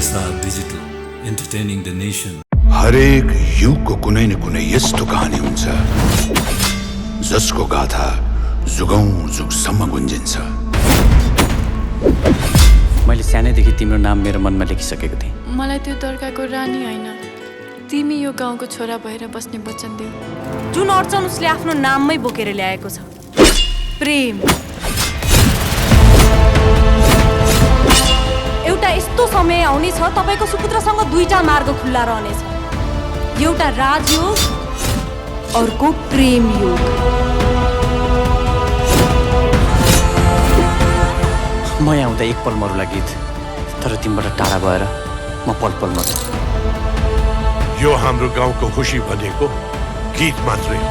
Sabay Digital, entertaining the nation. हरेक युगको कुनै न कुनै यस्तो कहानी हुन्छ जसको गाथा जुगौं जुगसम्म गुन्जिन्छ। मैले सानैदेखि तिम्रो नाम मेरो मनमा लेखिसकेको थिएँ। मलाई त्यो दर्गाको रानी होइन, तिमी यो गाउँको छोरा भएर बस्ने वचन देऊ। जुन अडचन उसले आफ्नो नाममै बोकेर ल्याएको छ, प्रेम। एउटा यस्तो समय आउनेछ तपाईको सुपुत्रसँग दुईटा मार्ग खुल्ला रहनेछ, एउटा राजयोग, अर्को प्रेम योग। म यहाँ आउँदा एक पल मरुला गीत, तर तिमीबाट टाढा भएर म पल पल मरु। यो हाम्रो गाउँको खुसी भनेको गीत मात्रै हो।